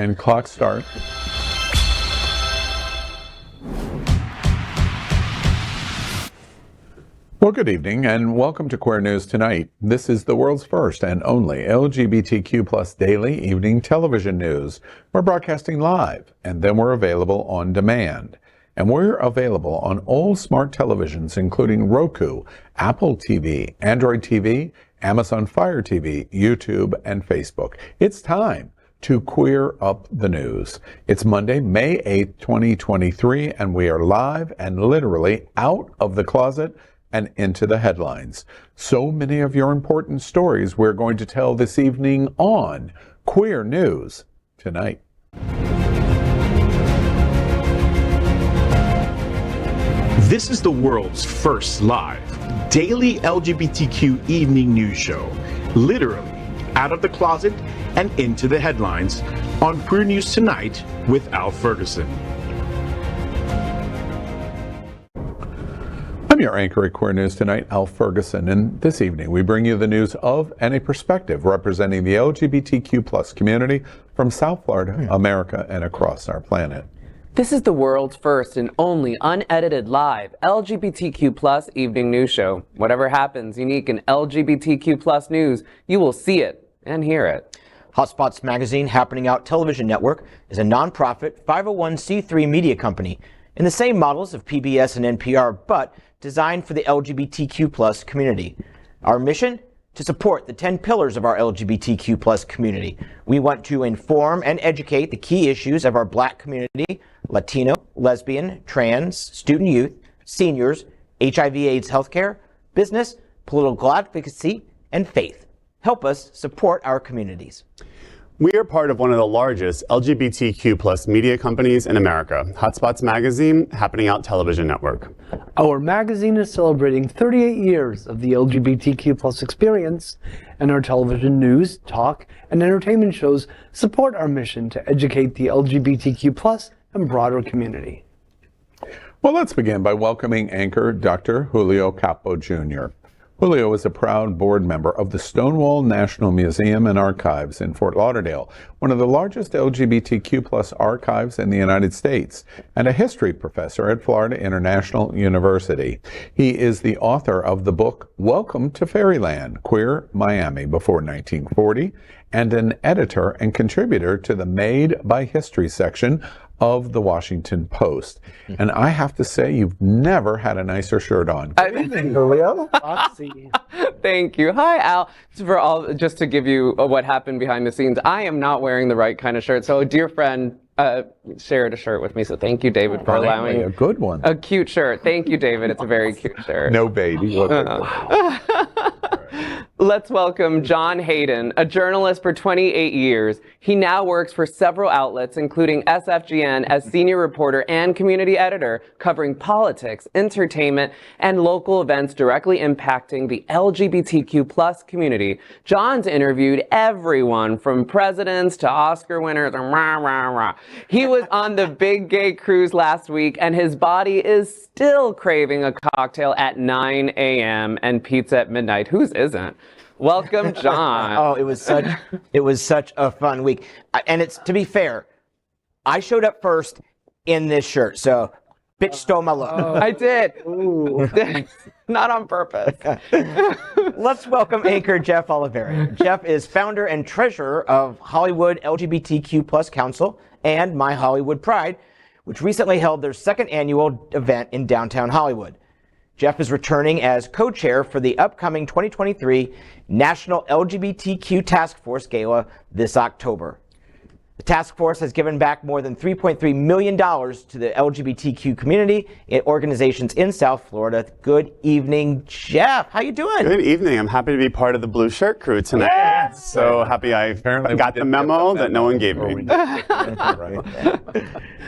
and clock start. Well, good evening and welcome to Queer News Tonight. This is the world's first and only LGBTQ plus daily evening television news. We're broadcasting live and then we're available on demand. And we're available on all smart televisions, including Roku, Apple TV, Android TV, Amazon Fire TV, YouTube, and Facebook. It's time to queer up the news. It's Monday, May 8th, 2023, and we are live and literally out of the closet and into the headlines. So many of your important stories we're going to tell this evening on Queer News Tonight. This is the world's first live daily LGBTQ evening news show, literally out of the closet and into the headlines on Queer News Tonight with Al Ferguson. I'm your anchor at Queer News Tonight, Al Ferguson, and this evening we bring you the news of and a perspective representing the LGBTQ plus community from South Florida, America, and across our planet. This is the world's first and only unedited live LGBTQ plus evening news show. Whatever happens unique in LGBTQ plus news, you will see it and hear it. Hotspots Magazine Happening Out Television Network is a nonprofit 501c3 media company in the same models of PBS and NPR, but designed for the LGBTQ plus community. Our mission? To support the 10 pillars of our LGBTQ plus community. We want to inform and educate the key issues of our Black community, Latino, lesbian, trans, student youth, seniors, HIV/AIDS healthcare, business, political advocacy, and faith. Help us support our communities. We are part of one of the largest LGBTQ plus media companies in America, Hotspots Magazine, Happening Out Television Network. Our magazine is celebrating 38 years of the LGBTQ plus experience, and our television news, talk, and entertainment shows support our mission to educate the LGBTQ plus and broader community. Well, let's begin by welcoming anchor Dr. Julio Capo, Jr. Julio is a proud board member of the Stonewall National Museum and Archives in Fort Lauderdale, one of the largest LGBTQ plus archives in the United States, and a history professor at Florida International University. He is the author of the book Welcome to Fairyland, Queer Miami Before 1940, and an editor and contributor to the Made by History section of the Washington Post. And I have to say, you've never had a nicer shirt on. Julio. Thank you. Hi, Al. Just to give you what happened behind the scenes, I am not wearing the right kind of shirt. So a dear friend shared a shirt with me. So thank you, David, for allowing a good one. A cute shirt. Thank you, David. It's a very cute shirt. No baby. Let's welcome John Hayden, a journalist for 28 years. He now works for several outlets, including SFGN, as senior reporter and community editor, covering politics, entertainment, and local events directly impacting the LGBTQ plus community. John's interviewed everyone from presidents to Oscar winners and rah, rah, rah. He was on the Big Gay Cruise last week, and his body is still craving a cocktail at 9 a.m. and pizza at midnight. Whose isn't? Welcome, John. Oh, it was such a fun week. And it's, to be fair, I showed up first in this shirt, so bitch stole my look. I did. Ooh. Not on purpose. Let's welcome anchor Jeff Oliverio. Jeff is founder and treasurer of Hollywood LGBTQ plus Council and My Hollywood Pride, which recently held their second annual event in downtown Hollywood. Jeff is returning as co-chair for the upcoming 2023 National LGBTQ Task Force Gala this October. The task force has given back more than $3.3 million to the LGBTQ community and organizations in South Florida. Good evening, Jeff. How you doing? Good evening. I'm happy to be part of the Blue Shirt crew tonight. Yes. So happy I got the memo that no one gave me.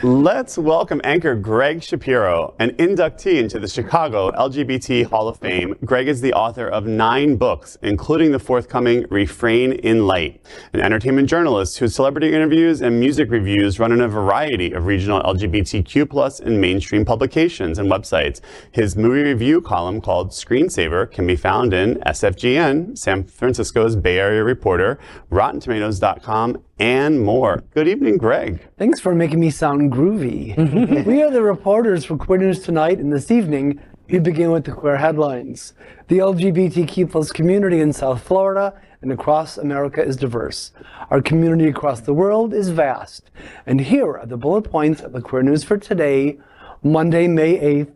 Let's welcome anchor Gregg Shapiro, an inductee into the Chicago LGBT Hall of Fame. Gregg is the author of 9 books, including the forthcoming Refrain in Light, an entertainment journalist whose celebrity interviews and music reviews run in a variety of regional LGBTQ+ and mainstream publications and websites. His movie review column called Screensaver can be found in SFGN, San Francisco's Bay Area reporter, RottenTomatoes.com, and more. Good evening, Gregg. Thanks for making me sound groovy. We are the reporters for Queer News Tonight, and this evening, we begin with the queer headlines. The LGBTQ plus community in South Florida and across America is diverse. Our community across the world is vast. And here are the bullet points of the Queer News for today, Monday, May 8th.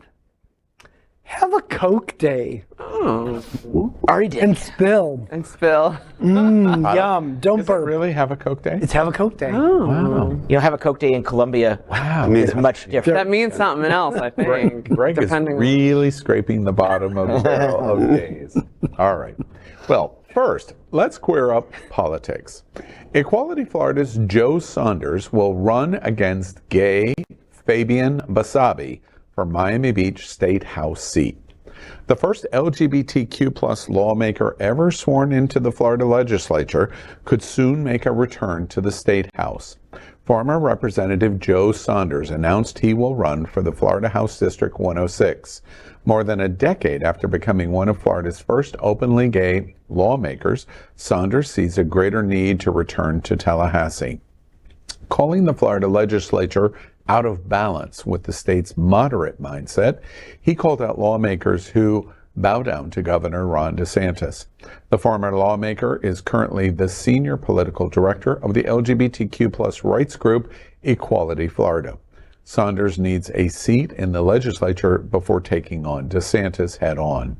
Have a Coke Day. Oh. Already did. And spill. And spill. Yum. Don't Does it burp. really have a Coke Day? It's Have a Coke Day. Wow. You know, have a Coke Day in Colombia is much different. That means something else, I think. Greg is depending on- really scraping the bottom of the barrel of days. All right. Well, first, let's queer up politics. Equality Florida's Joe Saunders will run against gay Fabian Basabe for Miami Beach State House seat. The first LGBTQ plus lawmaker ever sworn into the Florida legislature could soon make a return to the State House. Former Representative Joe Saunders announced he will run for the Florida House District 106. More than a decade after becoming one of Florida's first openly gay lawmakers, Saunders sees a greater need to return to Tallahassee. Calling the Florida legislature out of balance with the state's moderate mindset, he called out lawmakers who bow down to Governor Ron DeSantis. The former lawmaker is currently the senior political director of the LGBTQ plus rights group Equality Florida. Saunders needs a seat in the legislature before taking on DeSantis head on.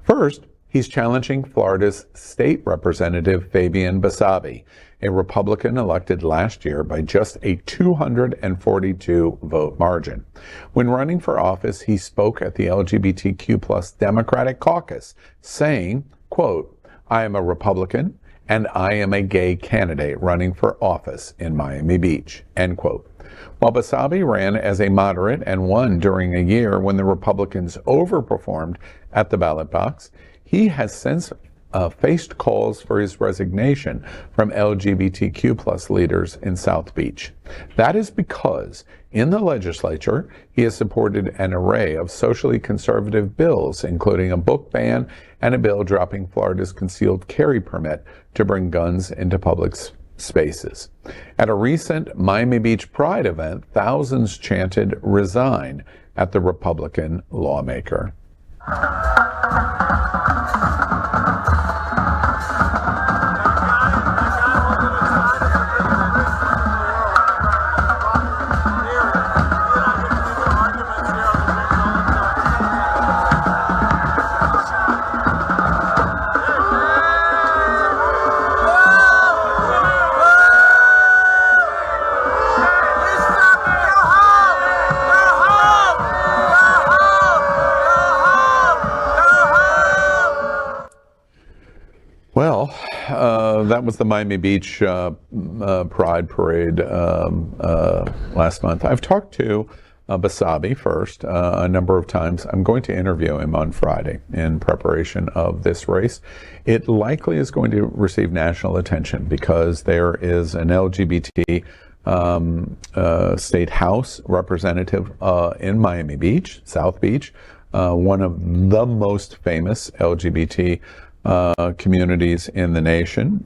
First, he's challenging Florida's state representative Fabian Basabe, a Republican elected last year by just a 242 vote margin. When running for office, he spoke at the LGBTQ plus Democratic caucus, saying, quote, "I am a Republican and I am a gay candidate running for office in Miami Beach," end quote. While Basabe ran as a moderate and won during a year when the Republicans overperformed at the ballot box, he has since faced calls for his resignation from LGBTQ plus leaders in South Beach. That is because in the legislature, he has supported an array of socially conservative bills, including a book ban and a bill dropping Florida's concealed carry permit to bring guns into public spaces. At a recent Miami Beach Pride event, thousands chanted "Resign" at the Republican lawmaker. Well, that was the Miami Beach Pride Parade last month. I've talked to Basabe first a number of times. I'm going to interview him on Friday in preparation of this race. It likely is going to receive national attention because there is an LGBT state house representative in Miami Beach, South Beach, one of the most famous LGBT communities in the nation.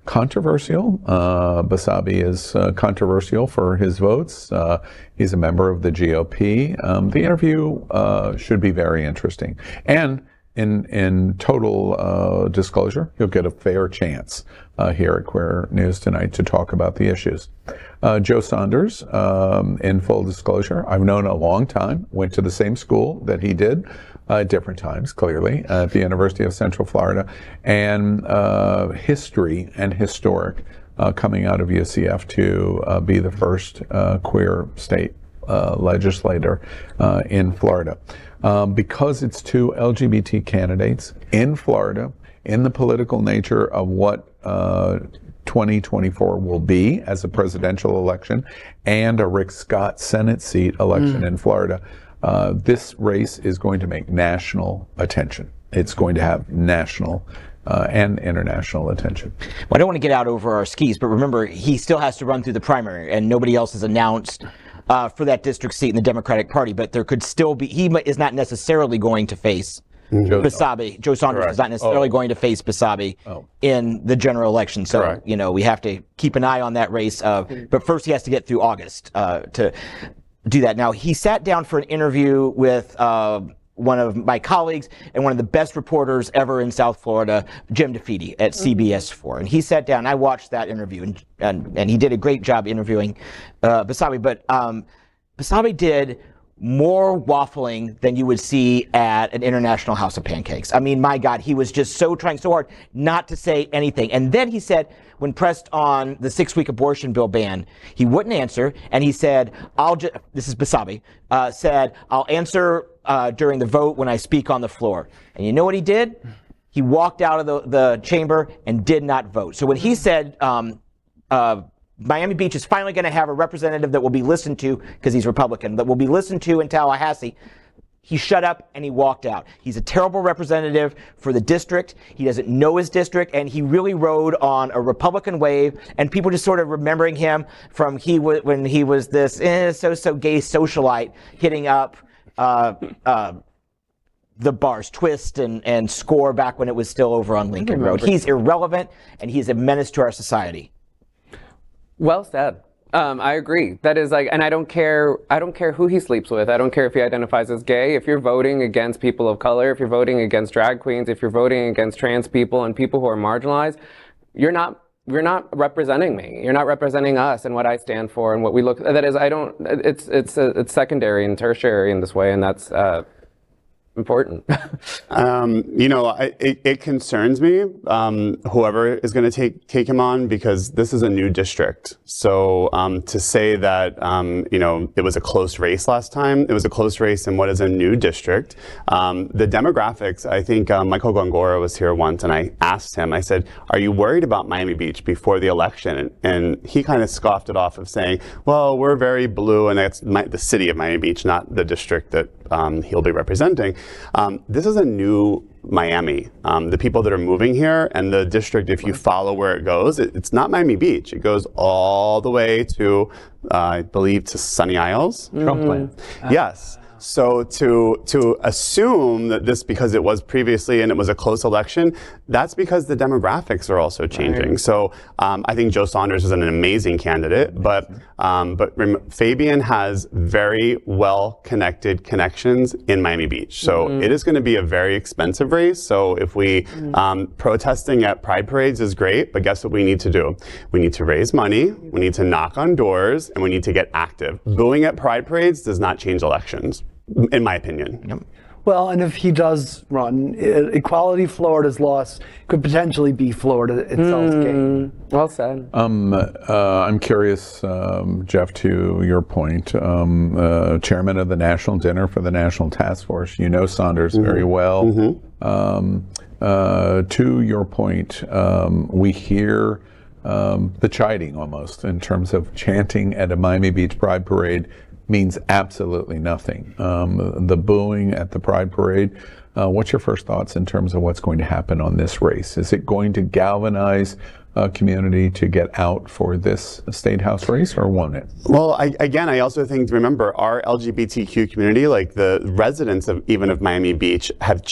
Controversial. Basabe is controversial for his votes. He's a member of the GOP. The interview should be very interesting. And in total disclosure, you'll get a fair chance here at Queer News Tonight to talk about the issues. Joe Saunders, in full disclosure, I've known a long time, went to the same school that he did, different times, clearly, at the University of Central Florida, and history and historic coming out of UCF to be the first queer state legislator in Florida. Because it's two LGBT candidates in Florida, in the political nature of what 2024 will be as a presidential election and a Rick Scott Senate seat election in Florida, this race is going to make national attention. It's going to have national and international attention. Well, I don't want to get out over our skis, but remember, he still has to run through the primary, and nobody else has announced for that district seat in the Democratic Party, but there could still be, he is not necessarily going to face Basabe. Joe Saunders is not necessarily going to face Basabe in the general election. So, we have to keep an eye on that race. But first he has to get through August to do that. Now, he sat down for an interview with one of my colleagues and one of the best reporters ever in South Florida, Jim DeFede at CBS4. And he sat down, I watched that interview, and he did a great job interviewing Basabe. But Basabe did more waffling than you would see at an International House of Pancakes. I mean, my God, he was just trying so hard not to say anything. And then he said, when pressed on the 6-week abortion bill ban, he wouldn't answer, and he said, this is Basabe, said, I'll answer during the vote when I speak on the floor. And you know what he did? He walked out of the chamber and did not vote. So when he said, Miami Beach is finally going to have a representative that will be listened to, because he's Republican, that will be listened to in Tallahassee, he shut up and he walked out. He's a terrible representative for the district. He doesn't know his district, and he really rode on a Republican wave, and people just sort of remembering him from when he was this so gay socialite hitting up the bars, Twist and Score back when it was still over on Lincoln Road. He's irrelevant, and he's a menace to our society. Well said. I agree. That is and I don't care who he sleeps with. I don't care if he identifies as gay. If you're voting against people of color, if you're voting against drag queens, if you're voting against trans people and people who are marginalized, you're not representing me. You're not representing us and what I stand for and what we look. That is, it's secondary and tertiary in this way, and that's important. It concerns me, whoever is going to take him on, because this is a new district. So to say that, it was a close race last time, it was a close race in what is a new district. The demographics, I think Michael Gongora was here once, and I asked him, I said, are you worried about Miami Beach before the election? And he kind of scoffed it off of saying, well, we're very blue, and that's the city of Miami Beach, not the district that he'll be representing. This is a new Miami. The people that are moving here and the district, if you follow where it goes, it's not Miami Beach. It goes all the way to, I believe, to Sunny Isles. Trumpland. Yes. So to assume that this, because it was previously and it was a close election, that's because the demographics are also changing. Right. So I think Joe Saunders is an amazing candidate, but Fabian has very well-connected connections in Miami Beach. So it is going to be a very expensive race. So if we, protesting at pride parades is great, but guess what we need to do? We need to raise money, we need to knock on doors, and we need to get active. Booing at pride parades does not change elections, in my opinion. Yep. Well, and if he does run, equality Florida's loss could potentially be Florida itself's gain. Well said. I'm curious, Jeff, to your point, chairman of the National Dinner for the National Task Force. You know Saunders very well. To your point, we hear the chiding almost in terms of chanting at a Miami Beach Pride Parade means absolutely nothing. The booing at the Pride Parade, what's your first thoughts in terms of what's going to happen on this race? Is it going to galvanize community to get out for this state house race, or won't it? Well, I also think, remember, our LGBTQ community, like the residents of Miami Beach, have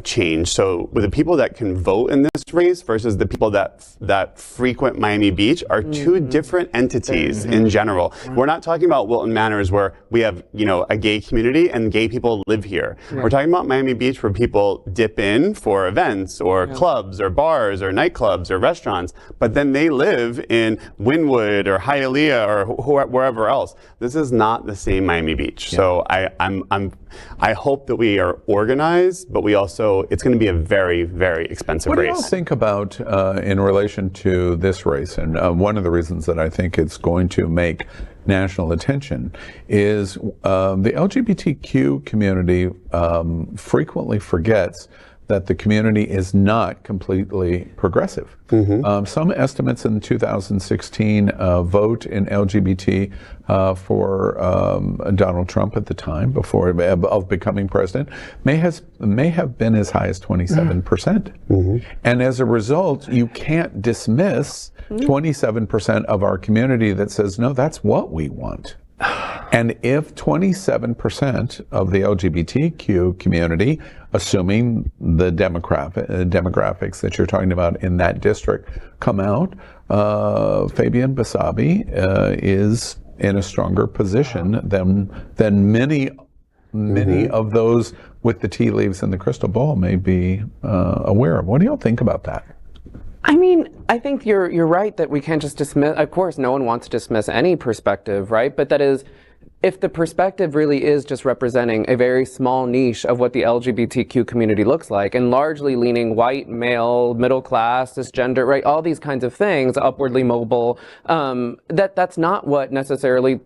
changed. So with the people that can vote in this race versus the people that frequent Miami Beach are two different entities in general. We're not talking about Wilton Manors, where we have a gay community and gay people live here. We're talking about Miami Beach, where people dip in for events or clubs or bars or nightclubs or restaurants, but then they live in Wynwood or Hialeah or wherever else. This is not the same Miami Beach. So I hope that we are organized, but it's going to be a very, very expensive race. What do you think about in relation to this race? And one of the reasons that I think it's going to make national attention is the LGBTQ community frequently forgets that the community is not completely progressive. Some estimates in 2016 vote in LGBT for Donald Trump at the time, before of becoming president, may have been as high as 27%. And as a result, you can't dismiss 27% of our community that says, no, that's what we want. And if 27% of the LGBTQ community, assuming the demographics that you're talking about in that district come out, Fabian Basabe is in a stronger position than many of those with the tea leaves and the crystal ball may be aware of. What do y'all think about that? I mean, I think you're right that we can't just dismiss. Of course, no one wants to dismiss any perspective, right? But that is, if the perspective really is just representing a very small niche of what the LGBTQ community looks like, and largely leaning white, male, middle class, cisgender, right, all these kinds of things, upwardly mobile, that's not what necessarily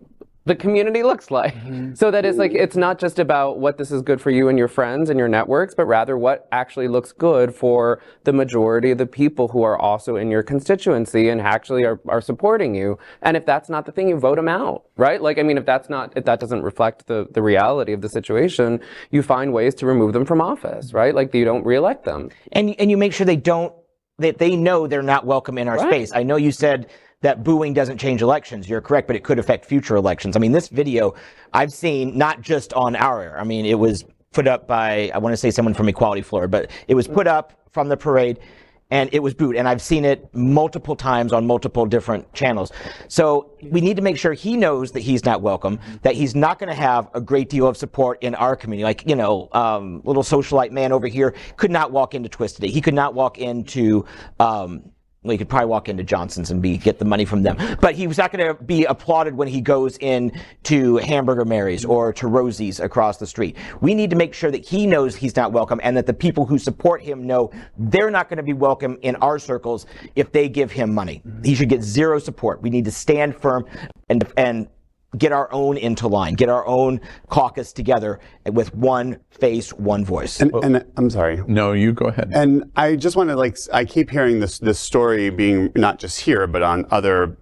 the community looks like. So that is like, it's not just about what this is good for you and your friends and your networks, but rather what actually looks good for the majority of the people who are also in your constituency and actually are supporting you. And if that's not the thing, you vote them out, right? Like, I mean, if that doesn't reflect the reality of the situation, you find ways to remove them from office, right? Like, you don't reelect them. And you make sure that they know they're not welcome in our space. I know you said that booing doesn't change elections. You're correct, but it could affect future elections. I mean, this video I've seen not just on our, I mean, it was put up by, I want to say someone from Equality Florida, but it was put up from the parade and it was booed. And I've seen it multiple times on multiple different channels. So we need to make sure he knows that he's not welcome, that he's not going to have a great deal of support in our community. Like, you know, little socialite man over here could not walk into Twisted. He could not walk into, well, he could probably walk into Johnson's and get the money from them. But he was not going to be applauded when he goes in to Hamburger Mary's or to Rosie's across the street. We need to make sure that he knows he's not welcome and that the people who support him know they're not going to be welcome in our circles if they give him money. He should get zero support. We need to stand firm and get our own into line, get our own caucus together with one face, one voice. And I'm sorry. No, you go ahead. And I just want to, I keep hearing this story being not just here, but on other,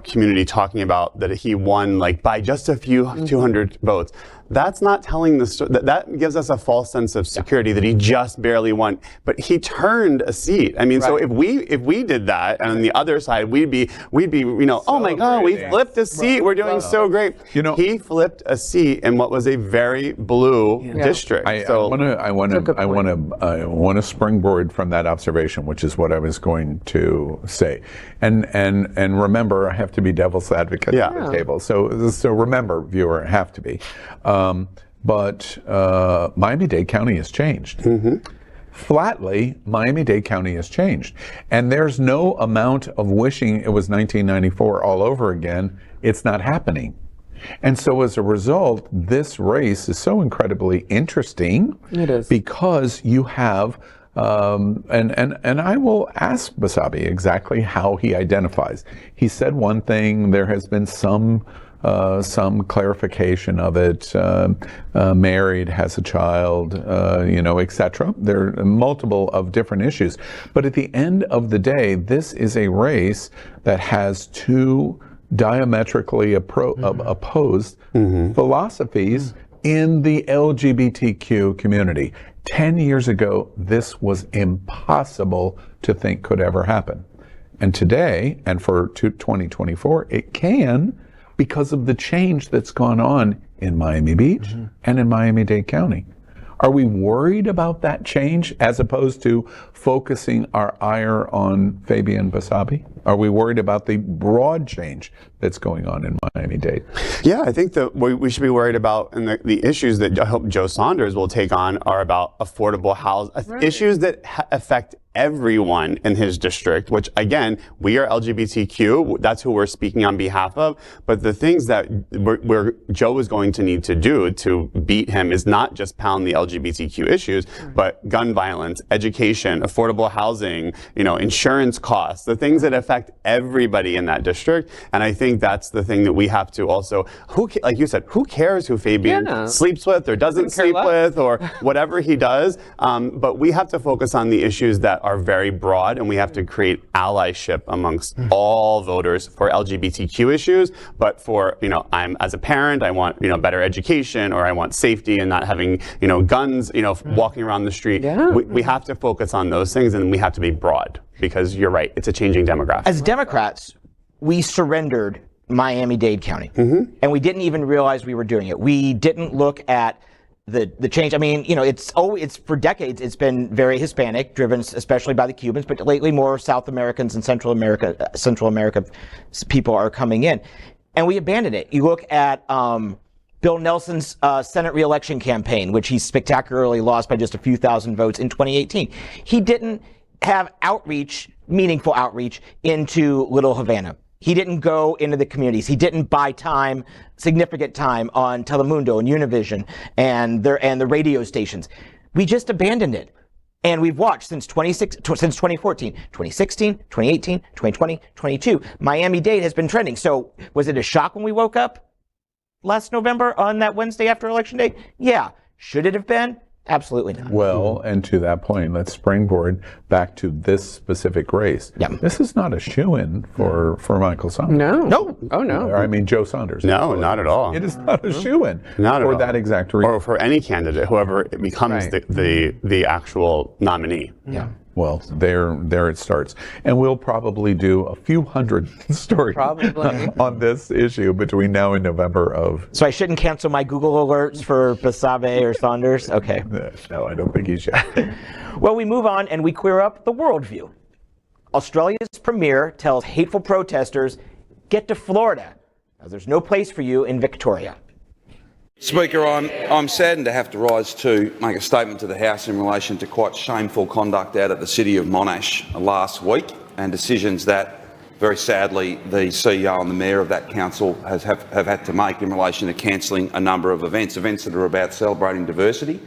community talking about that he won by just a few 200 votes. That's not telling the story. That gives us a false sense of security that he just barely won. But he turned a seat. I mean, so if we did that, and on the other side, we'd be oh my God, we flipped a seat. We're doing so great. He flipped a seat in what was a very blue district. I want to springboard from that observation, which is what I was going to say. And remember, I have to be devil's advocate at the table. So remember, viewer, have to be. But Miami-Dade County has changed. Flatly, Miami-Dade County has changed. And there's no amount of wishing it was 1994 all over again. It's not happening. And so as a result, this race is so incredibly interesting. It is. Because you have and I will ask Basabe exactly how he identifies. He said one thing, there has been some clarification of it, married, has a child, etc. There are multiple of different issues. But at the end of the day, this is a race that has two diametrically opposed philosophies in the LGBTQ community. 10 years ago, this was impossible to think could ever happen. And today, and for 2024, it can, because of the change that's gone on in Miami Beach and in Miami-Dade County. Are we worried about that change as opposed to focusing our ire on Fabian Basabe? Are we worried about the broad change that's going on in Miami-Dade? Yeah, I think that we should be worried about, and the issues that I hope Joe Saunders will take on are about affordable housing, issues that affect everyone in his district, which again, we are LGBTQ, that's who we're speaking on behalf of, but the things that Joe is going to need to do to beat him is not just pound the LGBTQ issues, but gun violence, education, affordable housing, insurance costs, the things that affect everybody in that district. And I think that's the thing that we have to also, like you said, who cares who Fabian sleeps with or doesn't sleep with or whatever he does, but we have to focus on the issues that are very broad, and we have to create allyship amongst all voters for LGBTQ issues. But for, I'm as a parent, I want, better education, or I want safety and not having, guns, walking around the street. We have to focus on those things, and we have to be broad, because you're right, it's a changing demographic. As Democrats, we surrendered Miami-Dade County. And we didn't even realize we were doing it. We didn't look at the change. I mean, you know, it's for decades, it's been very Hispanic driven, especially by the Cubans, but lately more South Americans and Central America people are coming in. And we abandoned it. You look at Bill Nelson's Senate reelection campaign, which he spectacularly lost by just a few thousand votes in 2018. He didn't have meaningful outreach into Little Havana. He didn't go into the communities. He didn't buy significant time on Telemundo and Univision and the radio stations. We just abandoned it. And we've watched since 2014, 2016, 2018, 2020, 22. Miami-Dade has been trending. So was it a shock when we woke up last November on that Wednesday after Election Day? Yeah. Should it have been? Absolutely not. Well, and to that point, let's springboard back to this specific race. Yeah. This is not a shoo-in for Michael Saunders. No. Oh, no. I mean, Joe Saunders. No, not at all. It is not a shoo-in Not at for all. that exact reason. Or for any candidate, whoever becomes Right. the actual nominee. Yeah. Well, there it starts. And we'll probably do a few hundred stories on this issue between now and November of... So I shouldn't cancel my Google alerts for Basabe or Saunders? Okay. No, I don't think you should. Well, we move on and we queer up the worldview. Australia's premier tells hateful protesters, get to Florida. Now, there's no place for you in Victoria. Speaker, I'm saddened to have to rise to make a statement to the House in relation to quite shameful conduct out at the City of Monash last week and decisions that, very sadly, the CEO and the Mayor of that council have had to make in relation to cancelling a number of events that are about celebrating diversity,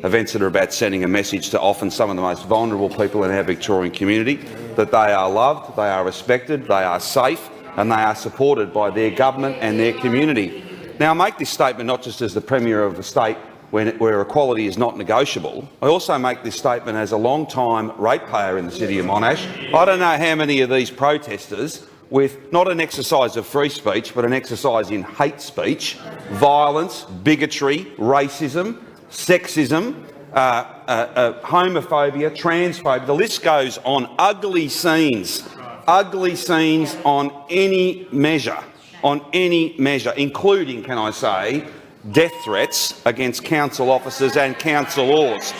events that are about sending a message to often some of the most vulnerable people in our Victorian community, that they are loved, they are respected, they are safe and they are supported by their government and their community. Now, I make this statement not just as the Premier of a state where equality is not negotiable. I also make this statement as a long-time ratepayer in the City of Monash. I don't know how many of these protesters, with not an exercise of free speech, but an exercise in hate speech, violence, bigotry, racism, sexism, homophobia, transphobia, the list goes on, ugly scenes on any measure, including, can I say, death threats against council officers and council laws.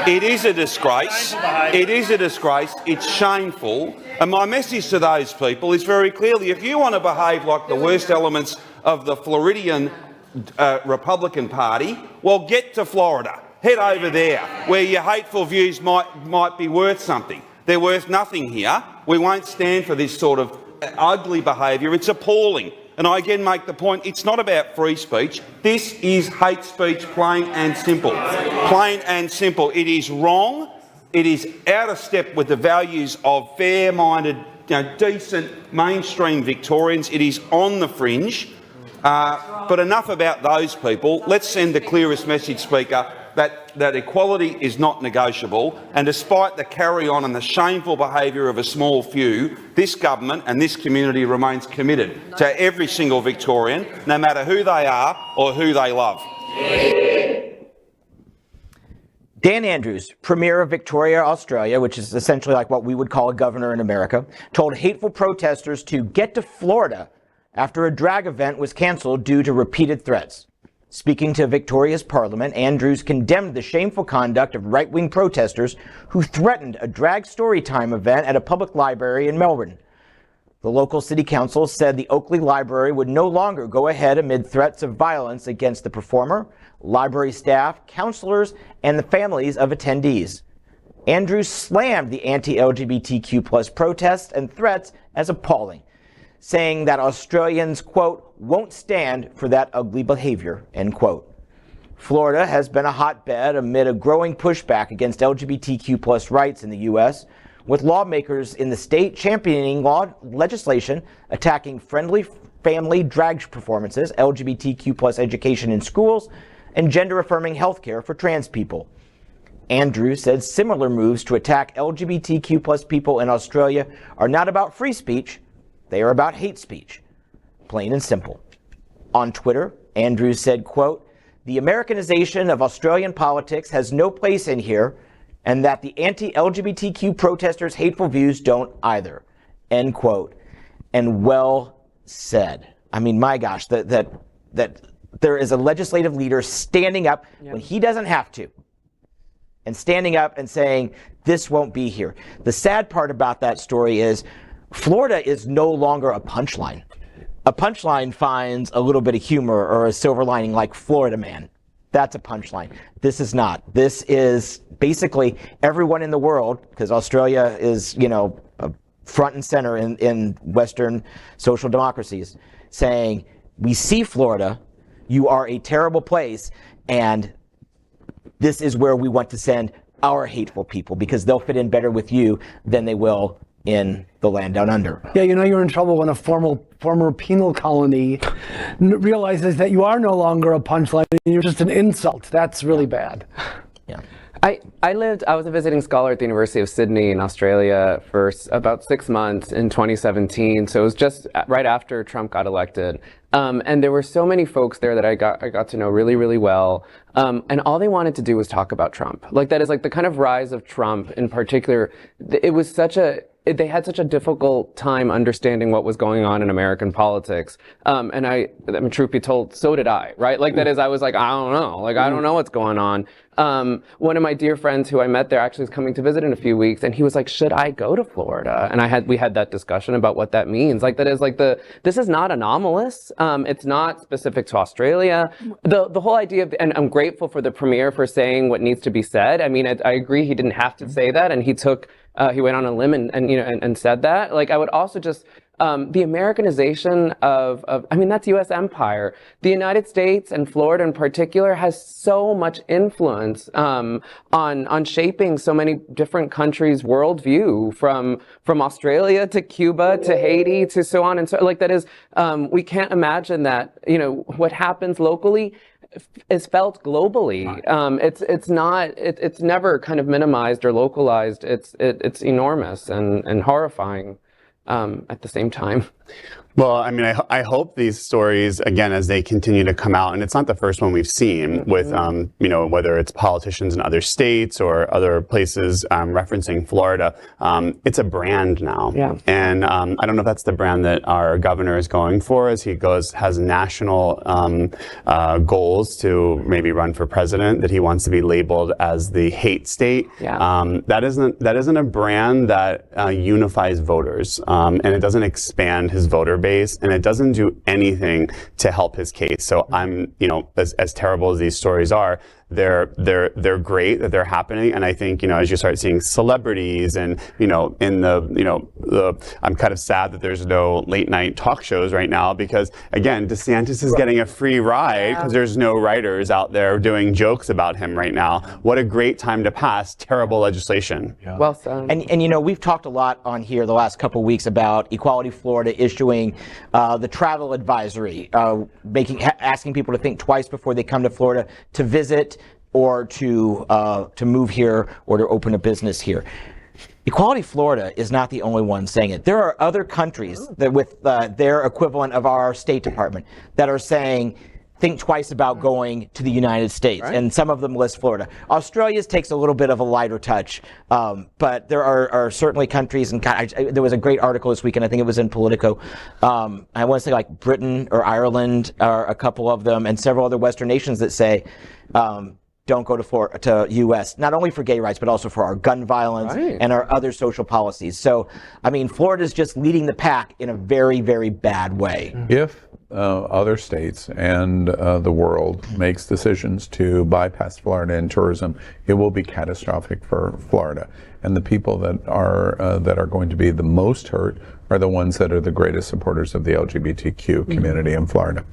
It is a disgrace. It is a disgrace. It's shameful. And my message to those people is very clearly, if you want to behave like the worst elements of the Floridian Republican Party, well, get to Florida. Head over there, where your hateful views might be worth something. They're worth nothing here. We won't stand for this sort of ugly behaviour. It's appalling. And I again make the point, it's not about free speech. This is hate speech, plain and simple. Plain and simple. It is wrong. It is out of step with the values of fair-minded, decent, mainstream Victorians. It is on the fringe. But enough about those people. Let's send the clearest message, Speaker, that equality is not negotiable, and despite the carry-on and the shameful behaviour of a small few, this government and this community remains committed to every single Victorian, no matter who they are or who they love. Dan Andrews, Premier of Victoria, Australia, which is essentially like what we would call a governor in America, told hateful protesters to get to Florida after a drag event was cancelled due to repeated threats. Speaking to Victoria's Parliament, Andrews condemned the shameful conduct of right-wing protesters who threatened a drag storytime event at a public library in Melbourne. The local city council said the Oakley Library would no longer go ahead amid threats of violence against the performer, library staff, councillors, and the families of attendees. Andrews slammed the anti-LGBTQ+ protests and threats as appalling, saying that Australians, quote, won't stand for that ugly behavior, end quote. Florida has been a hotbed amid a growing pushback against LGBTQ+ rights in the U.S., with lawmakers in the state championing legislation attacking friendly family drag performances, LGBTQ+ education in schools, and gender-affirming healthcare for trans people. Andrews said similar moves to attack LGBTQ+ people in Australia are not about free speech, they are about hate speech. Plain and simple. On Twitter, Andrews said, quote, the Americanization of Australian politics has no place in here, and that the anti-LGBTQ protesters' hateful views don't either, end quote. And well said. I mean, my gosh, that there is a legislative leader standing up when he doesn't have to, and standing up and saying, this won't be here. The sad part about that story is Florida is no longer a punchline. A punchline finds a little bit of humor or a silver lining like Florida Man. That's a punchline. This is not. This is basically everyone in the world, because Australia is, front and center in Western social democracies, saying, we see Florida, you are a terrible place, and this is where we want to send our hateful people because they'll fit in better with you than they will in the land down under. Yeah, you're in trouble when a former penal colony realizes that you are no longer a punchline and you're just an insult. That's really bad. Yeah. I was a visiting scholar at the University of Sydney in Australia for about 6 months in 2017. So it was just right after Trump got elected. And there were so many folks there that I got to know really, really well. And all they wanted to do was talk about Trump. Like that is like the kind of rise of Trump in particular. It was they had such a difficult time understanding what was going on in American politics. And I mean, truth be told, so did I, right? Like that is, I was like, I don't know. Like, I don't know what's going on. One of my dear friends who I met there actually is coming to visit in a few weeks, and he was like, should I go to Florida? And we had that discussion about what that means. Like that is like this is not anomalous. It's not specific to Australia. The whole idea of, and I'm grateful for the premier for saying what needs to be said. I mean, I agree he didn't have to say that, and he went on a limb and said that. Like, I would also just, the Americanization of, I mean, that's U.S. empire. The United States and Florida in particular has so much influence on shaping so many different countries' worldview, from Australia to Cuba to Haiti to so on and so. Like that is, we can't imagine that what happens locally is felt globally. It's never kind of minimized or localized. It's enormous and horrifying at the same time. Well, I mean, I hope these stories, again, as they continue to come out, and it's not the first one we've seen with, whether it's politicians in other states or other places referencing Florida, it's a brand now. Yeah. And I don't know if that's the brand that our governor is going for as he has national goals to maybe run for president, that he wants to be labeled as the hate state. Yeah. That isn't a brand that unifies voters, and it doesn't expand his voter base, and it doesn't do anything to help his case. So I'm, as terrible as these stories are, they're great that they're happening. And I think, as you start seeing celebrities and, I'm kind of sad that there's no late night talk shows right now because, again, DeSantis is getting a free ride because there's no writers out there doing jokes about him right now. What a great time to pass terrible legislation. Yeah. Well said. And we've talked a lot on here the last couple of weeks about Equality Florida issuing the travel advisory, asking people to think twice before they come to Florida to visit or to move here or to open a business here. Equality Florida is not the only one saying it. There are other countries that with their equivalent of our State Department that are saying, think twice about going to the United States, right. And some of them list Florida. Australia's takes a little bit of a lighter touch, but there are certainly countries, and there was a great article this weekend, I think it was in Politico, I want to say like Britain or Ireland are a couple of them, and several other Western nations that say, don't go to U.S., not only for gay rights, but also for our gun violence and our other social policies. So, I mean, Florida's just leading the pack in a very, very bad way. If other states and the world makes decisions to bypass Florida in tourism, it will be catastrophic for Florida. And the people that are going to be the most hurt are the ones that are the greatest supporters of the LGBTQ community in Florida.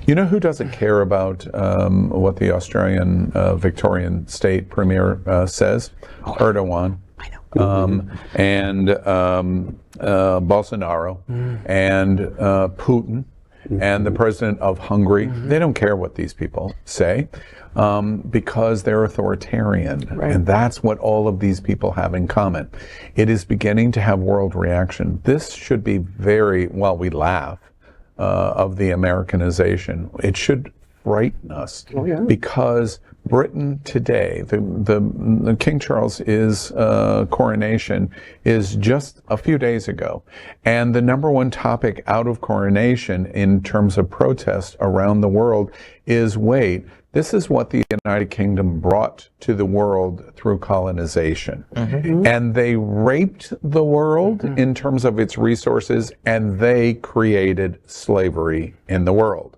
You know who doesn't care about what the Australian Victorian state premier says? Erdogan. I know. And Bolsonaro and Putin and the president of Hungary. They don't care what these people say because they're authoritarian. Right. And that's what all of these people have in common. It is beginning to have world reaction. This should be we laugh of the Americanization. It should frighten us because Britain today, the King Charles's coronation is just a few days ago. And the number one topic out of coronation in terms of protest around the world is, wait, this is what the United Kingdom brought to the world through colonization. And they raped the world in terms of its resources, and they created slavery in the world.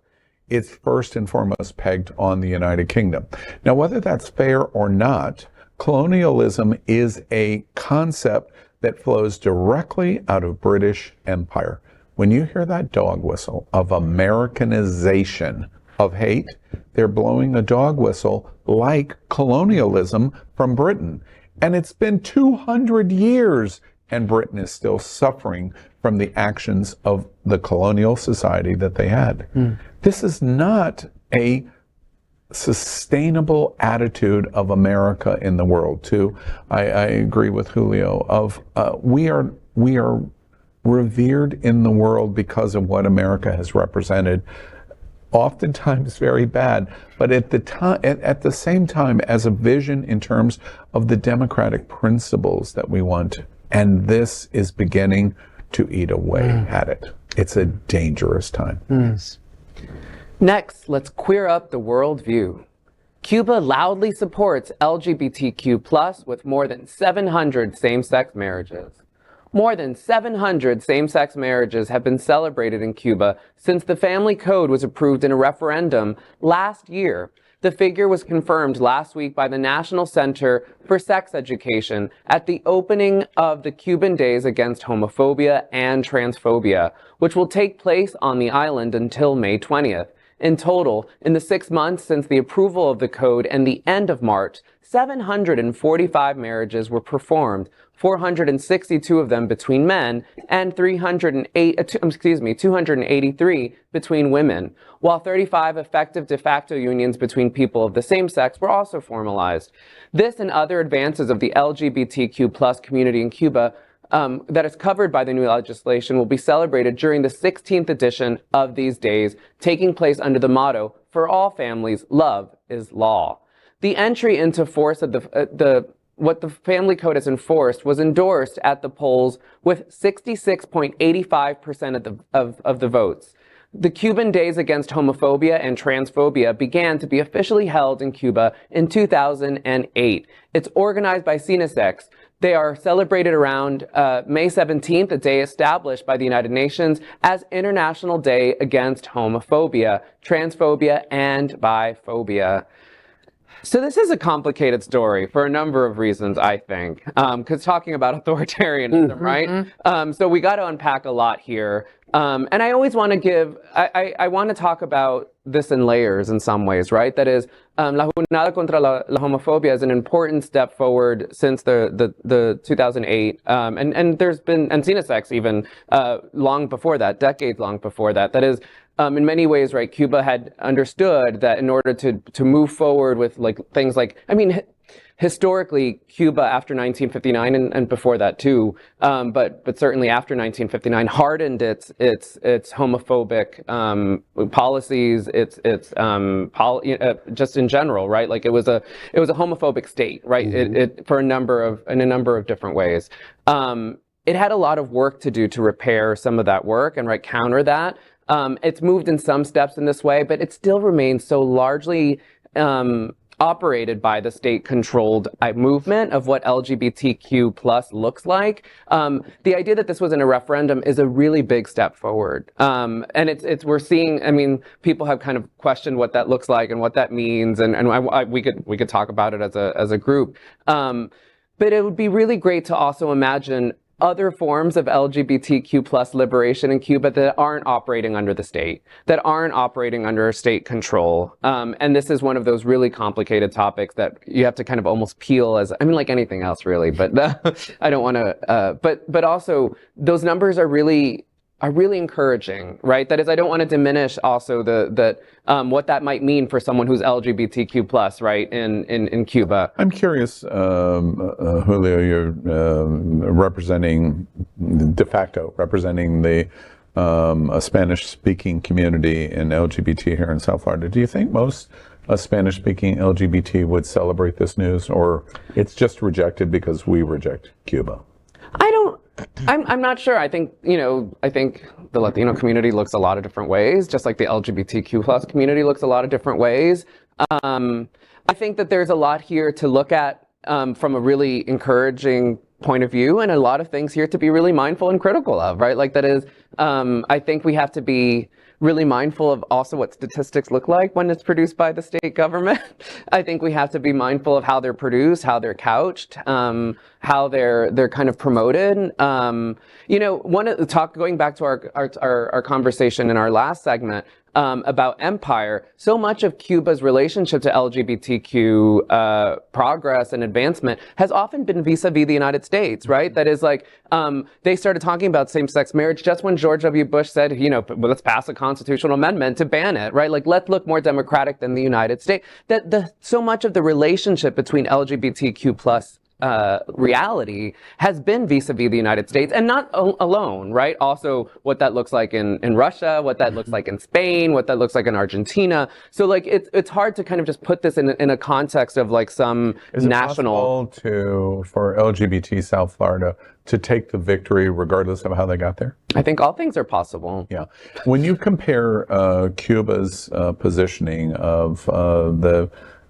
It's first and foremost pegged on the United Kingdom. Now, whether that's fair or not, colonialism is a concept that flows directly out of British Empire. When you hear that dog whistle of Americanization of hate, they're blowing a dog whistle like colonialism from Britain. And it's been 200 years, and Britain is still suffering from the actions of the colonial society that they had. This is not a sustainable attitude of America in the world, too. I agree with Julio of we are revered in the world because of what America has represented. Oftentimes very bad, but at the same time as a vision in terms of the democratic principles that we want. And this is beginning to eat away at it. It's a dangerous time. Next, let's queer up the worldview. Cuba loudly supports LGBTQ+ with more than 700 same-sex marriages. More than 700 same-sex marriages have been celebrated in Cuba since the family code was approved in a referendum last year. The figure was confirmed last week by the National Center for Sex Education at the opening of the Cuban Days Against Homophobia and Transphobia, which will take place on the island until May 20th. In total, in the 6 months since the approval of the code and the end of March, 745 marriages were performed, 462 of them between men and 283 between women, while 35 effective de facto unions between people of the same sex were also formalized. This and other advances of the LGBTQ+ community in Cuba that is covered by the new legislation will be celebrated during the 16th edition of these days, taking place under the motto, "For all families, love is law." The entry into force of what the family code has enforced was endorsed at the polls with 66.85% of the votes. The Cuban Days Against Homophobia and Transphobia began to be officially held in Cuba in 2008. It's organized by Cinesex. They are celebrated around May 17th, a day established by the United Nations as International Day Against Homophobia, Transphobia, and Biphobia. So this is a complicated story for a number of reasons, I think, because talking about authoritarianism, right? So we got to unpack a lot here. And I always want to I want to talk about this in layers in some ways, right? That is, La Jornada contra la Homofobia is an important step forward since the 2008, and there's been, and Cinesex even long before that, decades long before that. That is, in many ways, right, Cuba had understood that in order to move forward with things like, I mean, historically, Cuba after 1959 and before that too, but certainly after 1959, hardened its homophobic policies, just in general, right? Like it was a homophobic state, right? It for in a number of different ways. It had a lot of work to do to repair some of that work and counter that. It's moved in some steps in this way, but it still remains so largely operated by the state-controlled movement of what LGBTQ+ looks like. The idea that this was in a referendum is a really big step forward. And we're seeing, I mean, people have kind of questioned what that looks like and what that means, and we could talk about it as a group. But it would be really great to also imagine other forms of LGBTQ+ liberation in Cuba that aren't operating under the state, that aren't operating under state control. And this is one of those really complicated topics that you have to kind of almost peel as, I mean, like anything else really, but I don't want to, but also those numbers are really encouraging, right? That is, I don't want to diminish also what that might mean for someone who's LGBTQ+, right, in Cuba. I'm curious, Julio, you're representing, de facto, representing the a Spanish-speaking community in LGBT here in South Florida. Do you think most Spanish-speaking LGBT would celebrate this news, or it's just rejected because we reject Cuba? I'm not sure. I think, I think the Latino community looks a lot of different ways, just like the LGBTQ plus community looks a lot of different ways. I think that there's a lot here to look at from a really encouraging point of view, and a lot of things here to be really mindful and critical of, right? Like that is, I think we have to be really mindful of also what statistics look like when it's produced by the state government. I think we have to be mindful of how they're produced, how they're couched, how they're kind of promoted. One of the going back to our conversation in our last segment about empire, so much of Cuba's relationship to LGBTQ progress and advancement has often been vis-a-vis the United States, right? That is like, they started talking about same-sex marriage just when George W. Bush said, let's pass a constitutional amendment to ban it, right? Like, let's look more democratic than the United States. So much of the relationship between LGBTQ plus reality has been vis-a-vis the United States, and not alone, right? Also, what that looks like in Russia, what that looks like in Spain, what that looks like in Argentina. So, like, it's hard to kind of just put this in a context of like some national. Is it possible for LGBT South Florida to take the victory regardless of how they got there? I think all things are possible. Yeah. When you compare Cuba's positioning of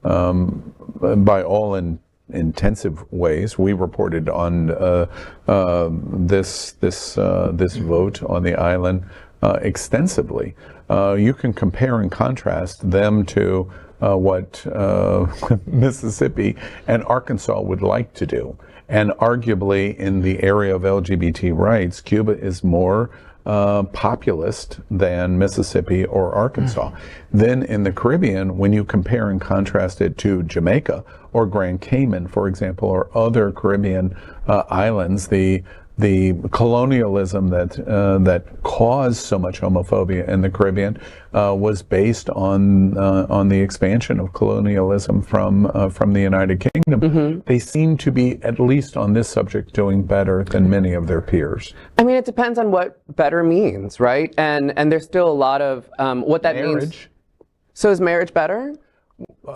by all intensive ways, we reported on this vote on the island extensively. You can compare and contrast them to what Mississippi and Arkansas would like to do. And arguably, in the area of LGBT rights, Cuba is more populist than Mississippi or Arkansas. Then in the Caribbean, when you compare and contrast it to Jamaica or Grand Cayman, for example, or other Caribbean islands, the colonialism that caused so much homophobia in the Caribbean was based on the expansion of colonialism from the United Kingdom. Mm-hmm. They seem to be, at least on this subject, doing better than many of their peers. I mean, it depends on what better means, right? And there's still a lot of what that means. So is marriage better?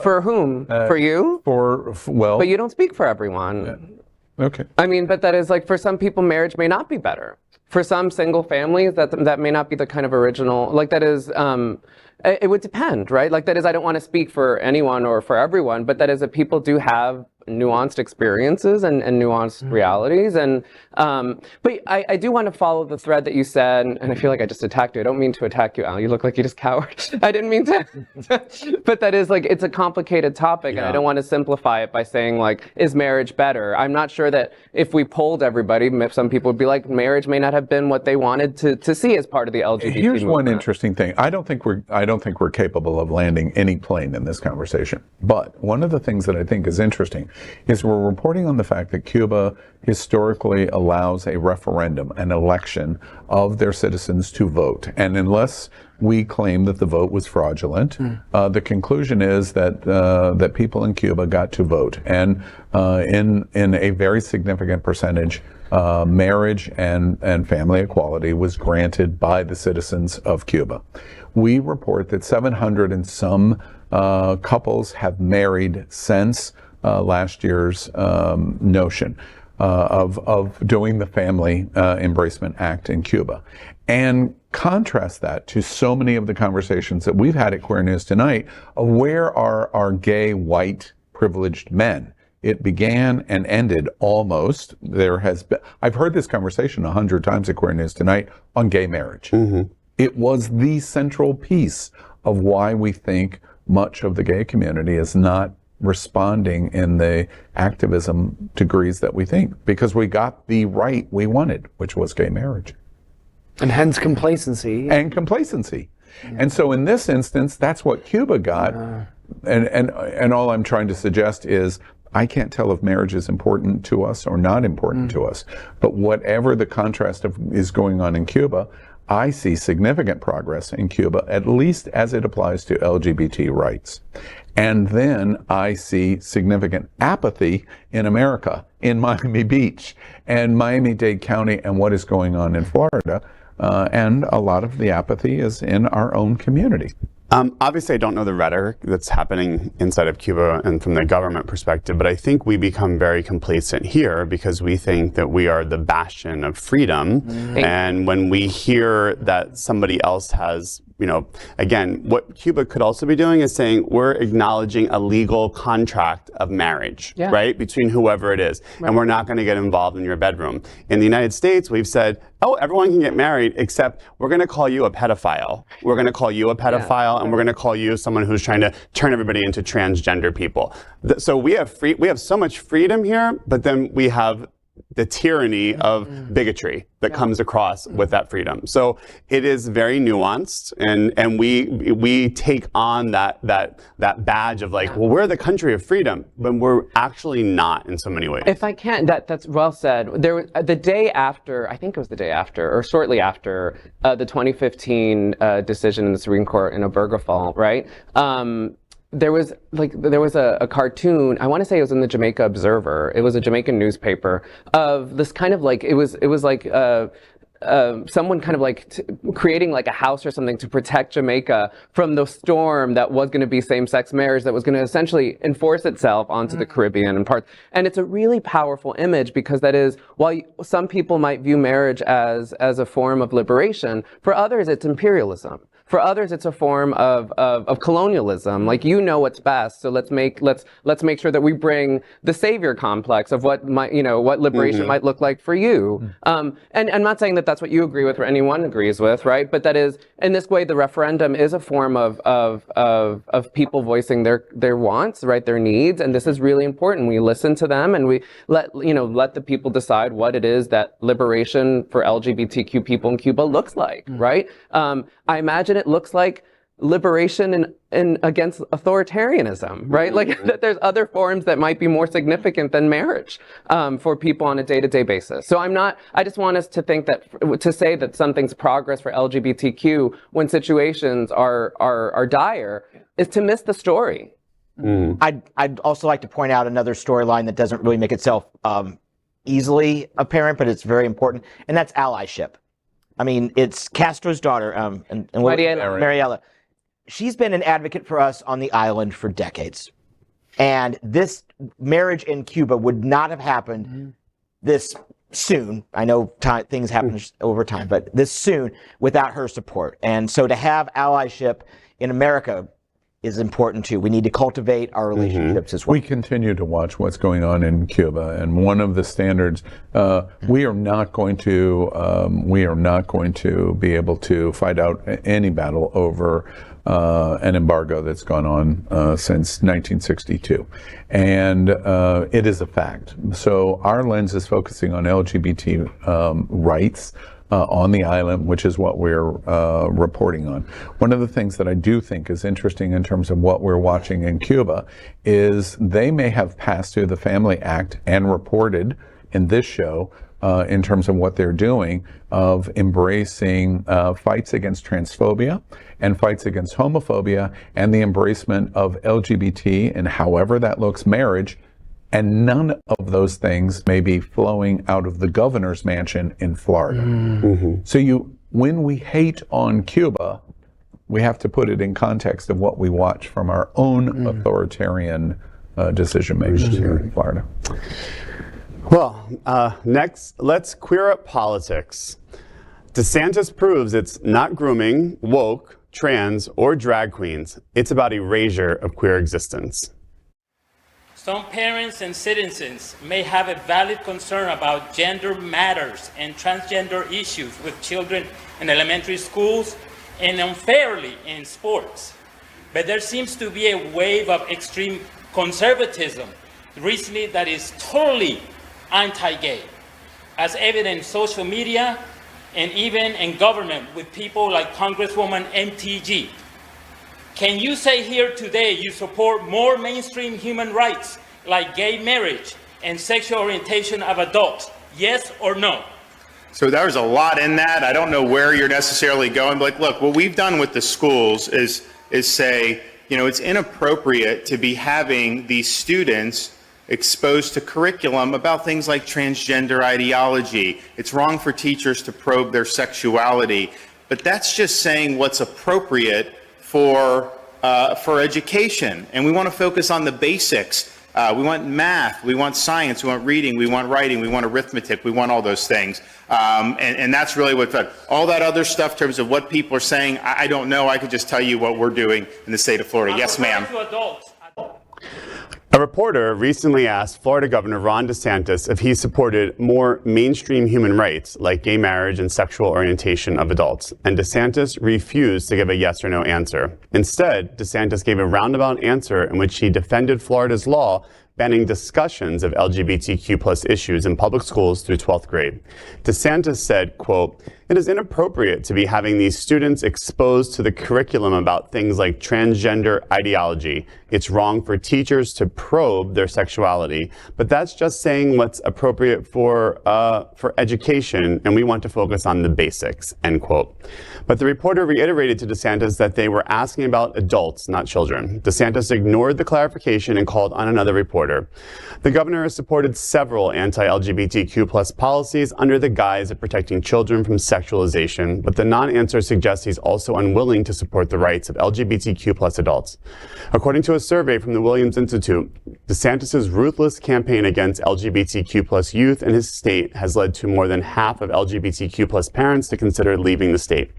For whom? For you? Well. But you don't speak for everyone. Yeah. Okay. I mean, but that is like, for some people, marriage may not be better. For some single families, that may not be the kind of original, like that is, it would depend, right? Like that is, I don't want to speak for anyone or for everyone, but that is that people do have nuanced experiences and nuanced realities. And but I do want to follow the thread that you said, and I feel like I just attacked you. I don't mean to attack you, Al. You look like you just cowered. I didn't mean to. But that is like, it's a complicated topic, and I don't want to simplify it by saying like, is marriage better? I'm not sure that if we polled everybody, some people would be like, marriage may not have been what they wanted to see as part of the LGBT Here's movement. one interesting thing. I don't think we're capable of landing any plane in this conversation. But one of the things that I think is interesting is we're reporting on the fact that Cuba historically allows a referendum, an election of their citizens to vote. And unless we claim that the vote was fraudulent, the conclusion is that people in Cuba got to vote. And in a very significant percentage, marriage and family equality was granted by the citizens of Cuba. We report that 700 and some couples have married since last year's notion of doing the Family Embracement Act in Cuba. And contrast that to so many of the conversations that we've had at Queer News Tonight of where are our gay, white, privileged men. It began and ended almost. I've heard this conversation 100 times at Queer News Tonight on gay marriage. Mm-hmm. It was the central piece of why we think much of the gay community is not responding in the activism degrees that we think, because we got the right we wanted, which was gay marriage. And hence complacency. And so in this instance, that's what Cuba got. And all I'm trying to suggest is, I can't tell if marriage is important to us or not important to us. But whatever the contrast is going on in Cuba, I see significant progress in Cuba, at least as it applies to LGBT rights. And then I see significant apathy in America, in Miami Beach and Miami-Dade County, and what is going on in Florida, and a lot of the apathy is in our own community. Obviously, I don't know the rhetoric that's happening inside of Cuba and from the government perspective, but I think we become very complacent here because we think that we are the bastion of freedom. And when we hear that somebody else has, you know, again, what Cuba could also be doing is saying we're acknowledging a legal contract of marriage, right, between whoever it is, and we're not going to get involved in your bedroom. In the United States, we've said, oh, everyone can get married, except we're going to call you a pedophile. We're going to call you a pedophile, and we're going to call you someone who's trying to turn everybody into transgender people. So we have so much freedom here, but then we have the tyranny of bigotry that comes across with that freedom. So it is very nuanced, and we take on that badge of like, well, we're the country of freedom, but we're actually not in so many ways. If I can, that's well said. There was the day after, I think it was the day after, or shortly after the 2015 decision in the Supreme Court in Obergefell, right? There was a cartoon, I want to say it was in the Jamaica Observer, it was a Jamaican newspaper, of this kind of like, it was like someone kind of like creating like a house or something to protect Jamaica from the storm that was going to be same-sex marriage that was going to essentially enforce itself onto the Caribbean and parts. And it's a really powerful image because that is, while some people might view marriage as a form of liberation, for others it's imperialism. For others, it's a form of colonialism. Like, you know what's best, so let's make sure that we bring the savior complex of what what liberation might look like for you. And I'm not saying that that's what you agree with or anyone agrees with, right? But that is, in this way, the referendum is a form of people voicing their wants, right, their needs, and this is really important. We listen to them and we let the people decide what it is that liberation for LGBTQ people in Cuba looks like, right? I imagine it looks like liberation in against authoritarianism, right? Like that there's other forms that might be more significant than marriage for people on a day-to-day basis. So I just want us to think that, to say that something's progress for LGBTQ when situations are dire is to miss the story. I'd also like to point out another storyline that doesn't really make itself easily apparent, but it's very important, and that's allyship. I mean, it's Castro's daughter, and Mariela. She's been an advocate for us on the island for decades. And this marriage in Cuba would not have happened this soon. I know things happen over time, but this soon without her support. And so to have allyship in America is important too. We need to cultivate our relationships as well. We continue to watch what's going on in Cuba, and one of the standards, we are not going to be able to fight out any battle over an embargo that's gone on since 1962, and it is a fact. So our lens is focusing on LGBT rights on the island, which is what we're reporting on. One of the things that I do think is interesting in terms of what we're watching in Cuba is they may have passed through the Family Act and reported in this show in terms of what they're doing of embracing fights against transphobia and fights against homophobia and the embracement of LGBT and however that looks, marriage. And none of those things may be flowing out of the governor's mansion in Florida. So when we hate on Cuba, we have to put it in context of what we watch from our own authoritarian decision makers here in Florida. Well, next, let's queer up politics. DeSantis proves it's not grooming, woke, trans, or drag queens. It's about erasure of queer existence. Some parents and citizens may have a valid concern about gender matters and transgender issues with children in elementary schools and unfairly in sports. But there seems to be a wave of extreme conservatism recently that is totally anti-gay, as evident in social media and even in government with people like Congresswoman MTG. Can you say here today you support more mainstream human rights like gay marriage and sexual orientation of adults? Yes or no? So there's a lot in that. I don't know where you're necessarily going, but look, what we've done with the schools is say, it's inappropriate to be having these students exposed to curriculum about things like transgender ideology. It's wrong for teachers to probe their sexuality, but that's just saying what's appropriate for education. And we want to focus on the basics. We want math, we want science, we want reading, we want writing, we want arithmetic, we want all those things. And that's really what, all that other stuff in terms of what people are saying, I don't know. I could just tell you what we're doing in the state of Florida. Yes, ma'am. A reporter recently asked Florida Governor Ron DeSantis if he supported more mainstream human rights like gay marriage and sexual orientation of adults, and DeSantis refused to give a yes or no answer. Instead, DeSantis gave a roundabout answer in which he defended Florida's law banning discussions of LGBTQ plus issues in public schools through 12th grade. DeSantis said, quote, "It is inappropriate to be having these students exposed to the curriculum about things like transgender ideology. It's wrong for teachers to probe their sexuality, but that's just saying what's appropriate for education, and we want to focus on the basics," end quote. But the reporter reiterated to DeSantis that they were asking about adults, not children. DeSantis ignored the clarification and called on another reporter. The governor has supported several anti-LGBTQ plus policies under the guise of protecting children from sexualization, but the non-answer suggests he's also unwilling to support the rights of LGBTQ plus adults. According to a survey from the Williams Institute, DeSantis' ruthless campaign against LGBTQ plus youth in his state has led to more than half of LGBTQ plus parents to consider leaving the state.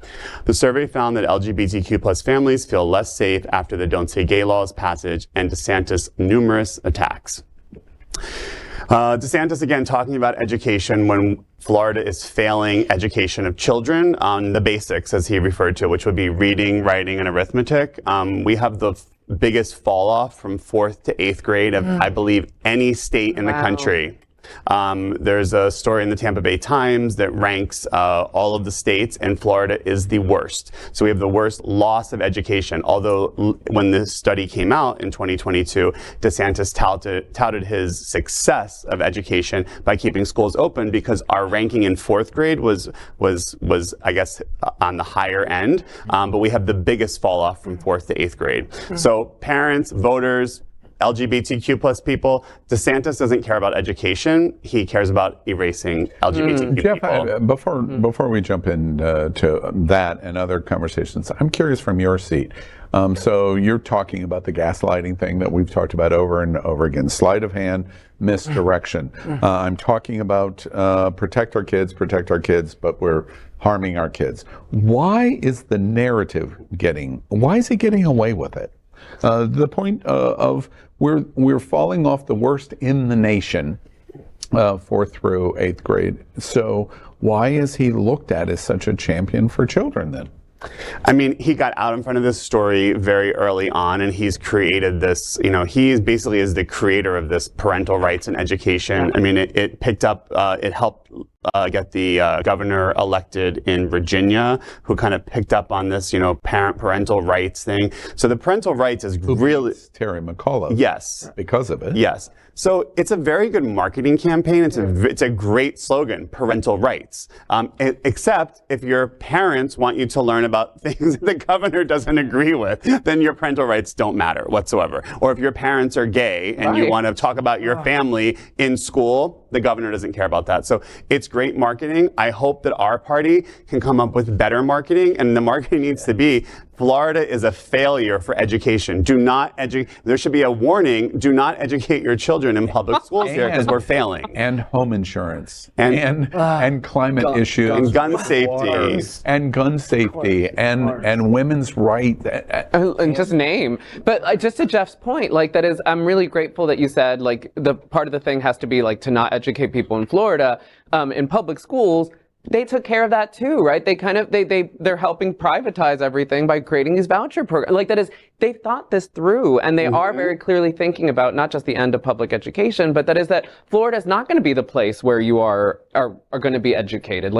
The survey found that LGBTQ plus families feel less safe after the Don't Say Gay law's passage and DeSantis' numerous attacks. DeSantis again talking about education when Florida is failing education of children on the basics, as he referred to, which would be reading, writing, and arithmetic. We have the biggest fall off from 4th to 8th grade of, I believe, any state in the country. There's a story in the Tampa Bay Times that ranks all of the states, and Florida is the worst. So we have the worst loss of education. Although when this study came out in 2022, DeSantis touted his success of education by keeping schools open because our ranking in 4th grade was I guess on the higher end. But we have the biggest fall off from 4th to 8th grade. So parents, voters, LGBTQ plus people, DeSantis doesn't care about education. He cares about erasing LGBTQ Jeff, people. before we jump into that and other conversations, I'm curious from your seat. So you're talking about the gaslighting thing that we've talked about over and over again, sleight of hand, misdirection. I'm talking about protect our kids, but we're harming our kids. Why is the narrative why is he getting away with it? The point of we're falling off the worst in the nation, 4th through 8th grade. So why is he looked at as such a champion for children then? I mean, he got out in front of this story very early on, and he's created this, he basically is the creator of this parental rights in education. I mean, it picked up, it helped get the governor elected in Virginia, who kind of picked up on this, parental rights thing. So the parental rights is really Terry McAuliffe. Yes, because of it. Yes. So it's a very good marketing campaign. It's a great slogan, parental rights. Except if your parents want you to learn about things that the governor doesn't agree with, then your parental rights don't matter whatsoever. Or if your parents are gay and you want to talk about your family in school, the governor doesn't care about that. So it's great marketing. I hope that our party can come up with better marketing, and the marketing needs to be Florida is a failure for education. There should be a warning, do not educate your children in public schools here because we're failing. And home insurance. And climate issues. And gun safety. And gun safety. And women's rights. And just name. But just to Jeff's point, I'm really grateful that you said, the part of the thing has to be, to not educate people in Florida, in public schools. They took care of that too, right? They're helping privatize everything by creating these voucher programs. They thought this through, and they are very clearly thinking about not just the end of public education, but that Florida is not going to be the place where you are going to be educated.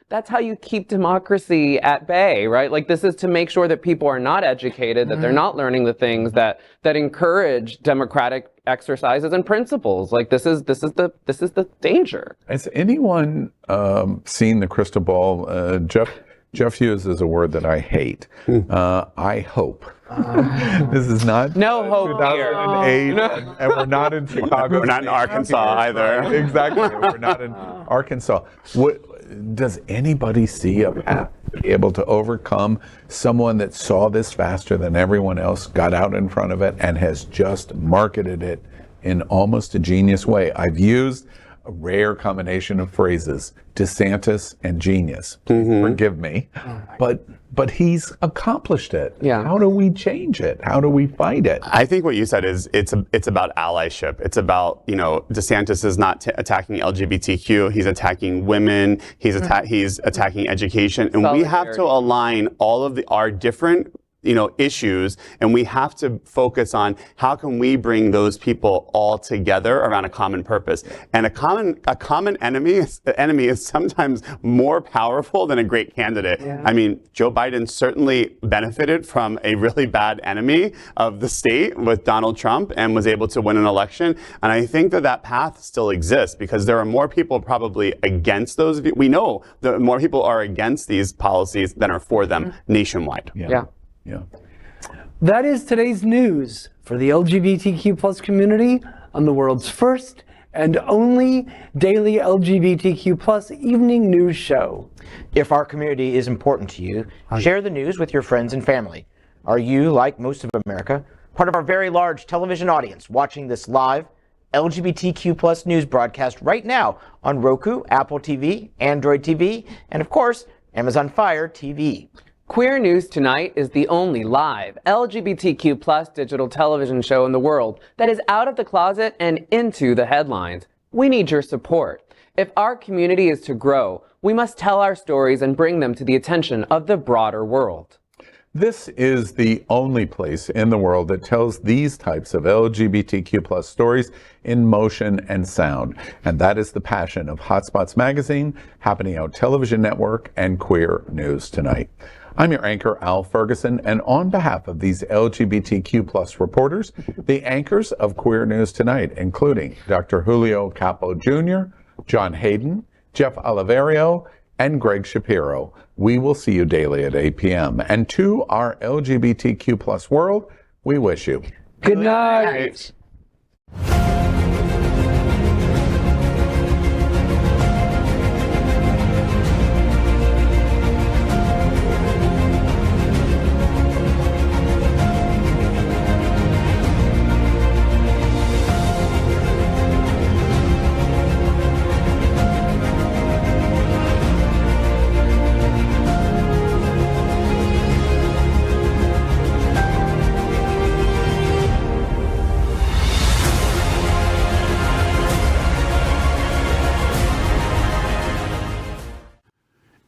That's how you keep democracy at bay, right? This is to make sure that people are not educated, that they're not learning the things that encourage democratic exercises and principles. This is the danger. Has anyone seen the crystal ball, Jeff? Jeff uses a word that I hate. I hope. This is not No hope 2008, here. and we're not in Chicago. We're not in Arkansas either. Exactly. We're not in Arkansas. Does anybody see a path to be able to overcome someone that saw this faster than everyone else, got out in front of it, and has just marketed it in almost a genius way? I've used a rare combination of phrases, DeSantis and genius. Forgive me, but he's accomplished it. Yeah. How do we change it? How do we fight it? I think what you said is it's about allyship. It's about, DeSantis is not attacking LGBTQ. He's attacking women. He's attacking education, and we have to align all of our different issues, and we have to focus on how can we bring those people all together around a common purpose. And a common enemy is sometimes more powerful than a great candidate. Yeah. I mean, Joe Biden certainly benefited from a really bad enemy of the state with Donald Trump and was able to win an election. And I think that path still exists because there are more people probably against those. We know that more people are against these policies than are for them nationwide. Yeah. That is today's news for the LGBTQ plus community on the world's first and only daily LGBTQ plus evening news show. If our community is important to you, share the news with your friends and family. Are you, like most of America, part of our very large television audience watching this live LGBTQ plus news broadcast right now on Roku, Apple TV, Android TV, and of course, Amazon Fire TV? Queer News Tonight is the only live LGBTQ plus digital television show in the world that is out of the closet and into the headlines. We need your support. If our community is to grow, we must tell our stories and bring them to the attention of the broader world. This is the only place in the world that tells these types of LGBTQ plus stories in motion and sound. And that is the passion of Hotspots Magazine, Happening Out Television Network, and Queer News Tonight. I'm your anchor, Al Ferguson, and on behalf of these LGBTQ plus reporters, the anchors of Queer News Tonight, including Dr. Julio Capo Jr., John Hayden, Jeff Oliverio, and Gregg Shapiro. We will see you daily at 8 p.m. And to our LGBTQ plus world, we wish you good night.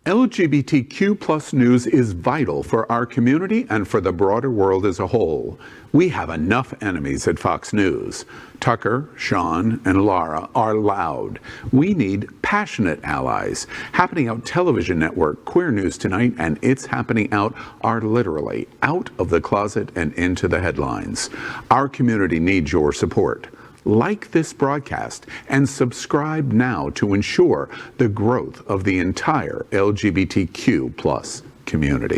LGBTQ plus news is vital for our community and for the broader world as a whole. We have enough enemies at Fox News. Tucker, Sean, and Laura are loud. We need passionate allies. Happening Out Television Network, Queer News Tonight, and It's Happening Out are literally out of the closet and into the headlines. Our community needs your support. Like this broadcast and subscribe now to ensure the growth of the entire LGBTQ plus community.